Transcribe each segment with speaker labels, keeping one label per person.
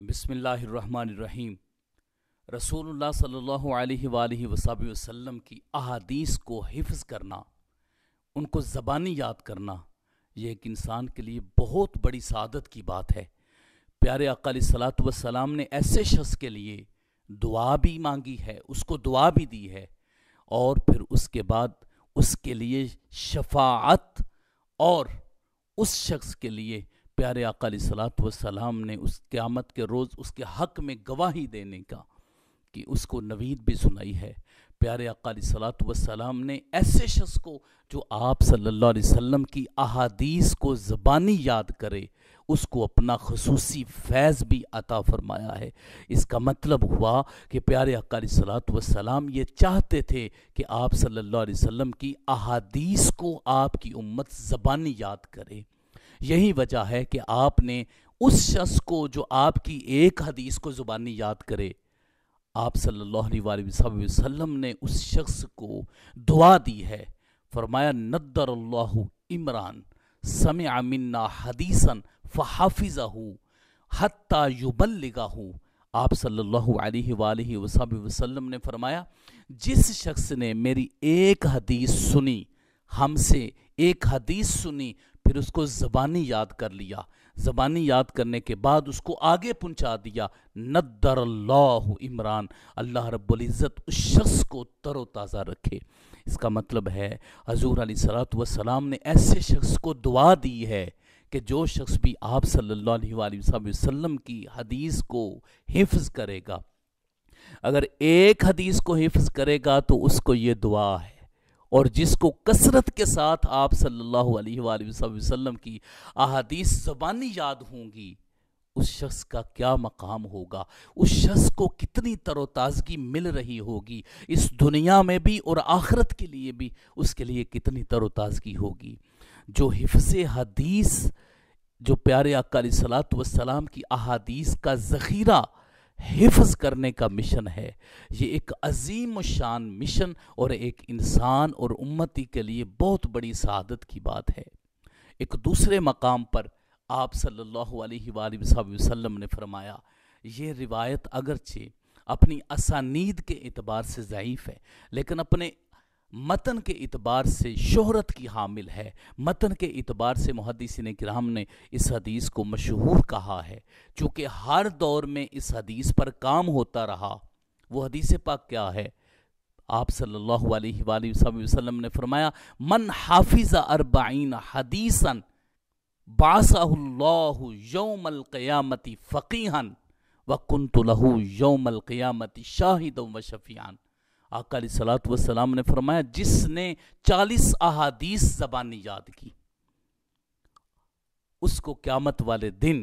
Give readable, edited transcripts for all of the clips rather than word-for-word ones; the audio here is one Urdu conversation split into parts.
Speaker 1: بسم اللہ الرحمن الرحیم۔ رسول اللہ صلی اللہ علیہ وآلہ وسلم کی احادیث کو حفظ کرنا، ان کو زبانی یاد کرنا، یہ ایک انسان کے لیے بہت بڑی سعادت کی بات ہے۔ پیارے آقا علیہ الصلوۃ والسلام نے ایسے شخص کے لیے دعا بھی مانگی ہے، اس کو دعا بھی دی ہے، اور پھر اس کے بعد اس کے لیے شفاعت، اور اس شخص کے لیے پیارے آقا علیہ الصلوۃ والسلام نے اس قیامت کے روز اس کے حق میں گواہی دینے کا کہ اس کو نوید بھی سنائی ہے۔ پیارے آقا علیہ الصلوۃ والسلام نے ایسے شخص کو جو آپ صلی اللہ علیہ وسلم کی احادیث کو زبانی یاد کرے، اس کو اپنا خصوصی فیض بھی عطا فرمایا ہے۔ اس کا مطلب ہوا کہ پیارے آقا علیہ الصلوۃ والسلام یہ چاہتے تھے کہ آپ صلی اللہ علیہ وسلم کی احادیث کو آپ کی امت زبانی یاد کرے۔ یہی وجہ ہے کہ آپ نے اس شخص کو جو آپ کی ایک حدیث کو زبانی یاد کرے، آپ صلی اللہ علیہ وآلہ وسلم نے اس شخص کو دعا دی ہے۔ فرمایا نضر اللہ عمران سمع منا حدیثا فحافظہ حتی یبلغہ۔ آپ صلی اللہ علیہ وآلہ وسلم نے فرمایا جس شخص نے میری ایک حدیث سنی، ہم سے ایک حدیث سنی، پھر اس کو زبانی یاد کر لیا، زبانی یاد کرنے کے بعد اس کو آگے پہنچا دیا، نضر اللہ عمران، اللہ رب العزت اس شخص کو تر و تازہ رکھے۔ اس کا مطلب ہے حضور علیہ الصلوۃ والسلام نے ایسے شخص کو دعا دی ہے کہ جو شخص بھی آپ صلی اللہ علیہ وآلہ وسلم کی حدیث کو حفظ کرے گا، اگر ایک حدیث کو حفظ کرے گا تو اس کو یہ دعا ہے، اور جس کو کثرت کے ساتھ آپ صلی اللہ علیہ وآلہ وسلم کی احادیث زبانی یاد ہوں گی، اس شخص کا کیا مقام ہوگا، اس شخص کو کتنی تر و تازگی مل رہی ہوگی، اس دنیا میں بھی اور آخرت کے لیے بھی اس کے لیے کتنی تر و تازگی ہوگی۔ جو حفظ حدیث، جو پیارے آقا علیہ الصلوۃ والسلام کی احادیث کا ذخیرہ حفظ کرنے کا مشن ہے، یہ ایک عظیم الشان مشن اور ایک انسان اور امتی کے لیے بہت بڑی سعادت کی بات ہے۔ ایک دوسرے مقام پر آپ صلی اللہ علیہ وآلہ وسلم نے فرمایا، یہ روایت اگرچہ اپنی اسانید کے اعتبار سے ضعیف ہے، لیکن اپنے متن کے اعتبار سے شہرت کی حامل ہے۔ متن کے اعتبار سے محدثین کرام نے اس حدیث کو مشہور کہا ہے، چونکہ ہر دور میں اس حدیث پر کام ہوتا رہا۔ وہ حدیث پاک کیا ہے؟ آپ صلی اللہ علیہ وآلہ وسلم نے فرمایا من حافظ 40 حدیثا بعثہ اللہ یوم القیامت فقیہا وکنت لہ یوم القیامت شاہدا وشفیعا۔ آقا علیہ الصلوۃ والسلام نے فرمایا جس نے 40 احادیث زبانی یاد کی، اس کو قیامت والے دن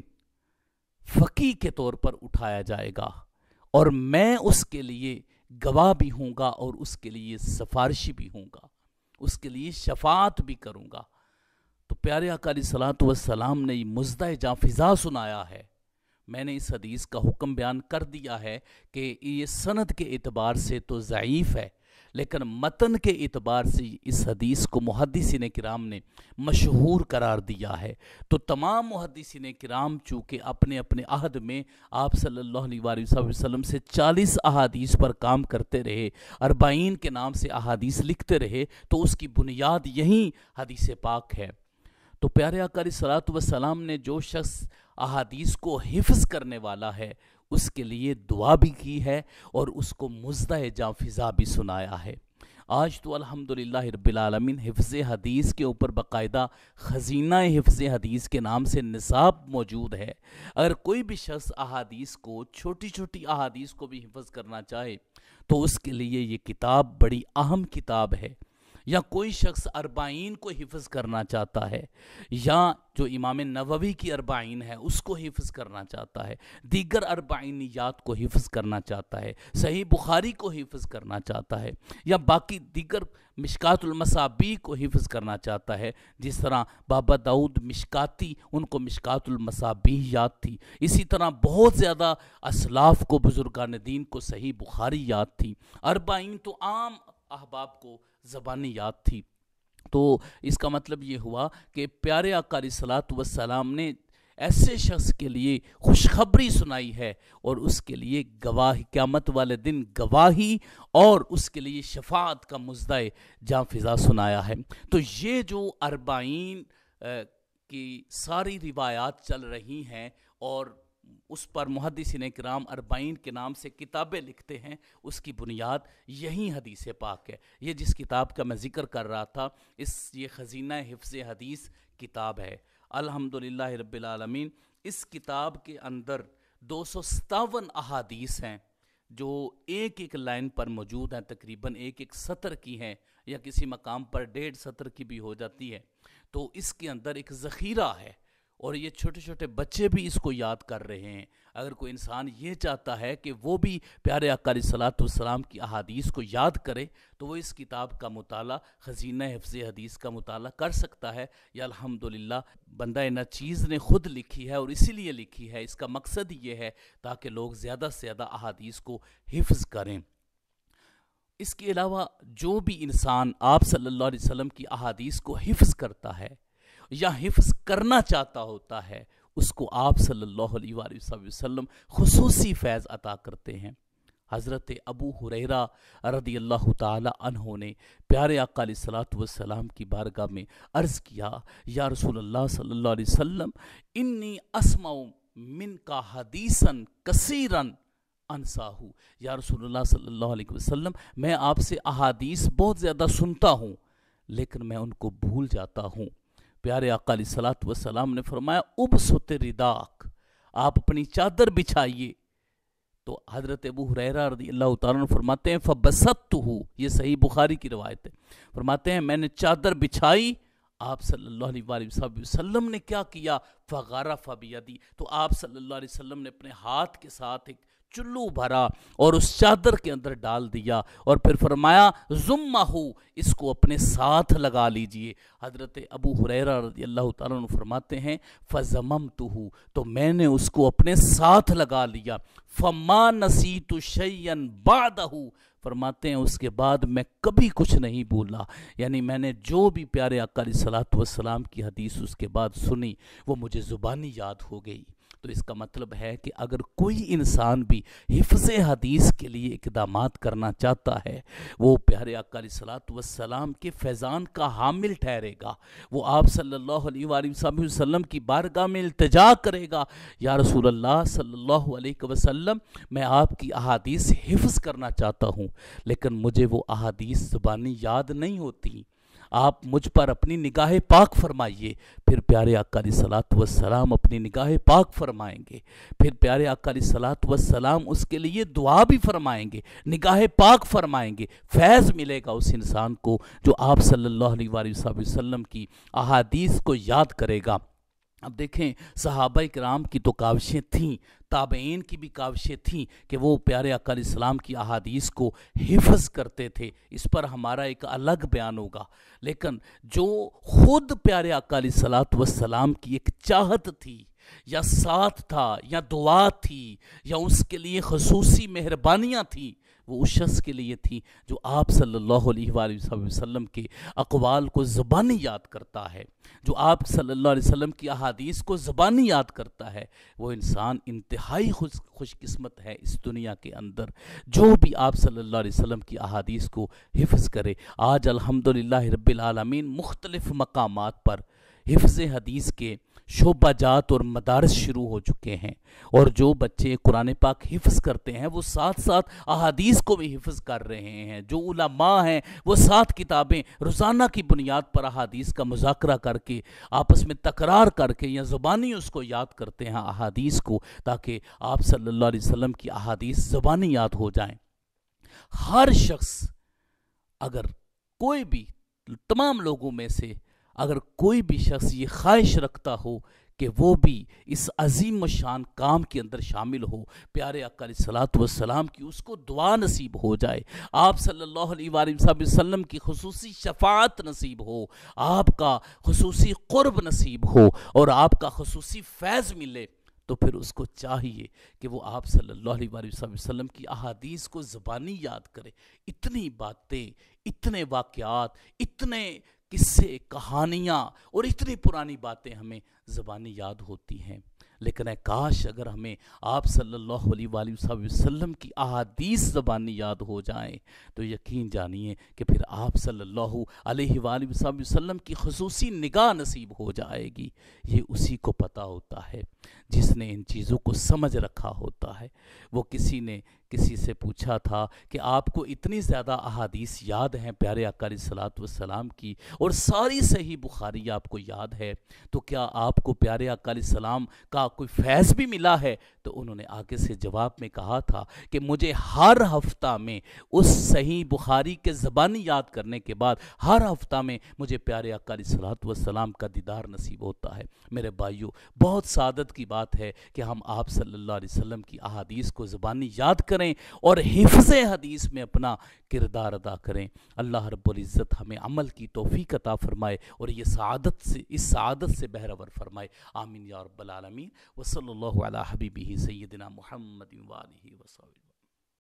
Speaker 1: فقیہ کے طور پر اٹھایا جائے گا، اور میں اس کے لیے گواہ بھی ہوں گا اور اس کے لیے سفارشی بھی ہوں گا، اس کے لیے شفاعت بھی کروں گا۔ تو پیارے آقا علیہ الصلوۃ والسلام نے مزدہ جاں فضا سنایا ہے۔ میں نے اس حدیث کا حکم بیان کر دیا ہے کہ یہ سند کے اعتبار سے تو ضعیف ہے، لیکن متن کے اعتبار سے اس حدیث کو محدثین کرام نے مشہور قرار دیا ہے۔ تو تمام محدثین کرام چونکہ اپنے اپنے عہد میں آپ صلی اللہ علیہ وآلہ وسلم سے 40 احادیث پر کام کرتے رہے، 40 کے نام سے احادیث لکھتے رہے، تو اس کی بنیاد یہی حدیث پاک ہے۔ تو پیارے آقا علیہ الصلوۃ والسلام نے جو شخص احادیث کو حفظ کرنے والا ہے، اس کے لیے دعا بھی کی ہے اور اس کو مزدہ جاں فضا بھی سنایا ہے۔ آج تو الحمدللہ رب العالمین حفظ حدیث کے اوپر باقاعدہ خزینہ حفظ حدیث کے نام سے نصاب موجود ہے۔ اگر کوئی بھی شخص احادیث کو، چھوٹی چھوٹی احادیث کو بھی حفظ کرنا چاہے تو اس کے لیے یہ کتاب بڑی اہم کتاب ہے۔ یا کوئی شخص 40 کو حفظ کرنا چاہتا ہے، یا جو امام نووی کی 40 ہے اس کو حفظ کرنا چاہتا ہے، دیگر 40 کو حفظ کرنا چاہتا ہے، صحیح بخاری کو حفظ کرنا چاہتا ہے، یا باقی دیگر مشکات المصابیح کو حفظ کرنا چاہتا ہے، جس طرح بابا داؤد مشکاتی، ان کو مشکات المصابیح یاد تھی، اسی طرح بہت زیادہ اسلاف کو، بزرگان دین کو صحیح بخاری یاد تھی، 40 تو عام احباب کو زبانی یاد تھی۔ تو اس کا مطلب یہ ہوا کہ پیارے آقا علیہ الصلوۃ والسلام نے ایسے شخص کے لیے خوشخبری سنائی ہے اور اس کے لیے گواہی، قیامت والے دن گواہی اور اس کے لیے شفاعت کا مژدہ جاں فضا سنایا ہے۔ تو یہ جو 40 کی ساری روایات چل رہی ہیں اور اس پر محدثین کرام 40 کے نام سے کتابیں لکھتے ہیں، اس کی بنیاد یہی حدیث پاک ہے۔ یہ جس کتاب کا میں ذکر کر رہا تھا، یہ خزینہ حفظ حدیث کتاب ہے، الحمدللہ رب العالمین۔ اس کتاب کے اندر 257 احادیث ہیں جو ایک ایک لائن پر موجود ہیں، تقریباً ایک سطر کی ہیں، یا کسی مقام پر 1.5 سطر کی بھی ہو جاتی ہے۔ تو اس کے اندر ایک ذخیرہ ہے اور یہ چھوٹے چھوٹے بچے بھی اس کو یاد کر رہے ہیں۔ اگر کوئی انسان یہ چاہتا ہے کہ وہ بھی پیارے آقا علیہ الصلوۃ والسلام کی احادیث کو یاد کرے تو وہ اس کتاب کا مطالعہ، خزینہ حفظ حدیث کا مطالعہ کر سکتا ہے۔ یہ الحمدللہ بندہ ناچیز نے خود لکھی ہے اور اسی لیے لکھی ہے، اس کا مقصد یہ ہے تاکہ لوگ زیادہ سے زیادہ احادیث کو حفظ کریں۔ اس کے علاوہ جو بھی انسان آپ صلی اللہ علیہ وسلم کی احادیث کو حفظ کرتا ہے یا حفظ کرنا چاہتا ہوتا ہے، اس کو آپ صلی اللہ علیہ وآلہ وسلم خصوصی فیض عطا کرتے ہیں۔ حضرت ابو ہریرہ رضی اللہ تعالی عنہ نے پیارے آقا علیہ الصلوۃ والسلام کی بارگاہ میں عرض کیا، یا رسول اللہ صلی اللہ علیہ وسلم، انی اسمع منک حدیثا کثیرا انساہو، یا رسول اللہ صلی اللہ علیہ وسلم، میں آپ سے احادیث بہت زیادہ سنتا ہوں لیکن میں ان کو بھول جاتا ہوں۔ پیارے آقا علیہ الصلوۃ والسلام نے فرمایا، ابسط رداک، آپ اپنی چادر بچھائیے۔ تو حضرت ابو ہریرہ رضی اللہ تعالیٰ عنہ فرماتے ہیں، فبسطتہ، یہ صحیح بخاری کی روایت ہے، فرماتے ہیں میں نے چادر بچھائی، آپ صلی اللہ علیہ وآلہ وسلم نے کیا کیا، فغرف بیدی، تو آپ صلی اللہ علیہ وسلم نے اپنے ہاتھ کے ساتھ ایک چلو بھرا اور اس چادر کے اندر ڈال دیا اور پھر فرمایا، ضمہ، اس کو اپنے ساتھ لگا لیجئے۔ حضرت ابو ہریرہ رضی اللہ تعالیٰ عنہ فرماتے ہیں، فضممتہ، تو میں نے اس کو اپنے ساتھ لگا لیا، فما نسیت شیئا بعدہ، فرماتے ہیں اس کے بعد میں کبھی کچھ نہیں بولا، یعنی میں نے جو بھی پیارے آقا علیہ الصلوۃ والسلام کی حدیث اس کے بعد سنی وہ مجھے زبانی یاد ہو گئی۔ تو اس کا مطلب ہے کہ اگر کوئی انسان بھی حفظ حدیث کے لیے اقدامات کرنا چاہتا ہے، وہ پیارے آقا علیہ الصلوۃ والسلام کے فیضان کا حامل ٹھہرے گا، وہ آپ صلی اللہ علیہ وآلہ وسلم کی بارگاہ میں التجا کرے گا، یا رسول اللہ صلی اللہ علیہ وسلم، میں آپ کی احادیث حفظ کرنا چاہتا ہوں لیکن مجھے وہ احادیث زبانی یاد نہیں ہوتی، آپ مجھ پر اپنی نگاہ پاک فرمائیے۔ پھر پیارے آقا علیہ الصلوۃ والسلام اپنی نگاہ پاک فرمائیں گے، پھر پیارے آقا علیہ الصلوۃ والسلام اس کے لیے دعا بھی فرمائیں گے، نگاہ پاک فرمائیں گے، فیض ملے گا اس انسان کو جو آپ صلی اللہ علیہ وآلہ وسلم کی احادیث کو یاد کرے گا۔ اب دیکھیں، صحابہ کرام کی تو کاوشیں تھیں، تابعین کی بھی کاوشیں تھیں کہ وہ پیارے آقا علیہ السلام کی احادیث کو حفظ کرتے تھے، اس پر ہمارا ایک الگ بیان ہوگا، لیکن جو خود پیارے آقا علیہ الصلوۃ والسلام کی ایک چاہت تھی یا ساتھ تھا یا دعا تھی یا اس کے لیے خصوصی مہربانیاں تھیں، وہ اس شخص کے لیے تھی جو آپ صلی اللہ علیہ وآلہ وسلم کے اقوال کو زبانی یاد کرتا ہے، جو آپ صلی اللہ علیہ وسلم کی احادیث کو زبانی یاد کرتا ہے، وہ انسان انتہائی خوش قسمت ہے اس دنیا کے اندر جو بھی آپ صلی اللہ علیہ وسلم کی احادیث کو حفظ کرے۔ آج الحمدللہ رب العالمین مختلف مقامات پر حفظ حدیث کے شعبہ جات اور مدارس شروع ہو چکے ہیں، اور جو بچے قرآن پاک حفظ کرتے ہیں وہ ساتھ ساتھ احادیث کو بھی حفظ کر رہے ہیں، جو علماء ہیں وہ 7 کتابیں روزانہ کی بنیاد پر احادیث کا مذاکرہ کر کے آپس میں تکرار کر کے یا زبانی اس کو یاد کرتے ہیں احادیث کو، تاکہ آپ صلی اللہ علیہ وسلم کی احادیث زبانی یاد ہو جائیں۔ ہر شخص، اگر کوئی بھی، تمام لوگوں میں سے اگر کوئی بھی شخص یہ خواہش رکھتا ہو کہ وہ بھی اس عظیم و شان کام کے اندر شامل ہو، پیارے آقا علیہ الصلوۃ والسلام کی اس کو دعا نصیب ہو جائے، آپ صلی اللہ علیہ وآلہ وسلم کی خصوصی شفاعت نصیب ہو، آپ کا خصوصی قرب نصیب ہو اور آپ کا خصوصی فیض ملے، تو پھر اس کو چاہیے کہ وہ آپ صلی اللہ علیہ وآلہ وسلم کی احادیث کو زبانی یاد کرے۔ اتنی باتیں، اتنے واقعات، اتنے قصے، کہانیاں اور اتنی پرانی باتیں ہمیں زبانی یاد ہوتی ہیں، لیکن اے کاش اگر ہمیں آپ صلی اللہ علیہ وآلہ وسلم کی احادیث زبانی یاد ہو جائیں تو یقین جانیے کہ پھر آپ صلی اللہ علیہ وآلہ وسلم کی خصوصی نگاہ نصیب ہو جائے گی۔ یہ اسی کو پتہ ہوتا ہے جس نے ان چیزوں کو سمجھ رکھا ہوتا ہے۔ وہ کسی نے کسی سے پوچھا تھا کہ آپ کو اتنی زیادہ احادیث یاد ہیں پیارے آقا علیہ الصلوۃ والسلام کی، اور ساری صحیح بخاری آپ کو یاد ہے، تو کیا آپ کو پیارے آقا علیہ السلام کا کوئی فیض بھی ملا ہے؟ تو انہوں نے آگے سے جواب میں کہا تھا کہ مجھے ہر ہفتہ میں اس صحیح بخاری کے زبانی یاد کرنے کے بعد ہر ہفتہ میں مجھے پیارے آقا علیہ الصلوۃ والسلام کا دیدار نصیب ہوتا ہے۔ میرے بھائیوں، بہت سعادت کی بات ہے کہ ہم آپ صلی اللہ علیہ وسلم کی احادیث کو زبانی یاد کریں اور حفظ حدیث میں اپنا کردار ادا کریں۔ اللہ رب العزت ہمیں عمل کی توفیق عطا فرمائے اور یہ اس سعادت سے بہرور فرمائے، آمین یا رب العالمین۔ وصلی اللہ علی حبیبہ سیدنا محمد وآلہ وصحبہ۔